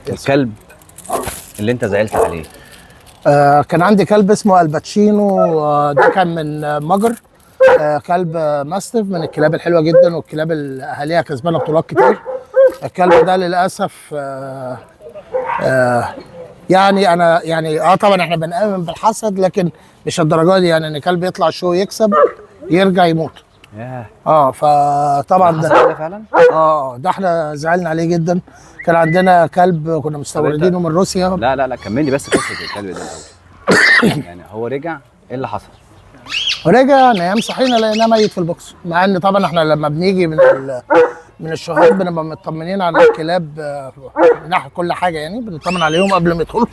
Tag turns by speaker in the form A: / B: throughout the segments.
A: الكلب اللي انت زعلت عليه؟
B: كان عندي كلب اسمه الباتشينو. ده كان من مجر. كلب ماستيف، من الكلاب الحلوه جدا والكلاب اللي اهاليها كسبانه بطولات كتير. الكلب ده للاسف يعني انا يعني طبعا احنا بنآمن بالحسد، لكن مش الدرجه دي، يعني ان كلب يطلع شو يكسب يرجع يموت.
A: ياه.
B: فطبعا
A: ده حصل كده فعلا؟
B: ده احنا زعلنا عليه جدا. كان عندنا كلب كنا مستوردينه من روسيا.
A: لا لا لا، كمل لي بس قصه الكلب ده الاول. يعني هو رجع، ايه اللي حصل؟
B: ورجع نام، صحينا لقيناه ميت في البوكس، مع ان طبعا احنا لما بنيجي من الشهور بنبقى مطمنين على الكلاب من ناحيه كل حاجه، يعني بنطمن عليهم قبل ما يدخلوا.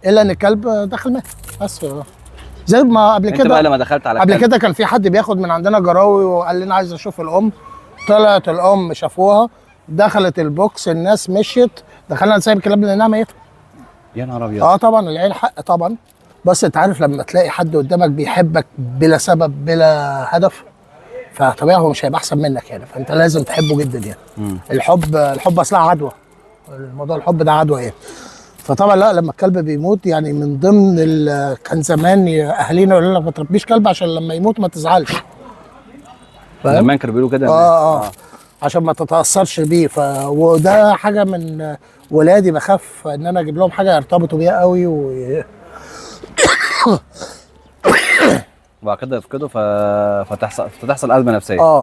B: الا ان الكلب دخل مات بس. زي ما قبل
A: انت بقى
B: كده،
A: لما دخلت على
B: قبل
A: الكلب
B: كده كان في حد بياخد من عندنا جراوي وقال لنا عايز اشوف الام. طلعت الام شافوها، دخلت البوكس، الناس مشيت، دخلنا نسيب الكلاب لانها ميته.
A: يا نهار ابيض.
B: طبعا العين حق طبعا. بس انت عارف لما تلاقي حد قدامك بيحبك بلا سبب بلا هدف، فطبيعي هو مش هيبقى احسن منك يعني، فانت لازم تحبه جدا يعني. الحب اصلها عدوى. الموضوع الحب ده عدوى يعني. فطبعا لا، لما الكلب بيموت يعني من ضمن كان زمان اهالينا يقولوا لك ما تربيش كلب عشان لما يموت ما تزعلش. فاهم؟
A: زمان كانوا بيقولوا كده.
B: عشان ما تتاثرش بيه. وده حاجه من ولادي، بخاف ان انا اجيب لهم حاجه يرتبطوا بيها قوي
A: وبعد كده يفقدوا فتحصل ازمه نفسيه.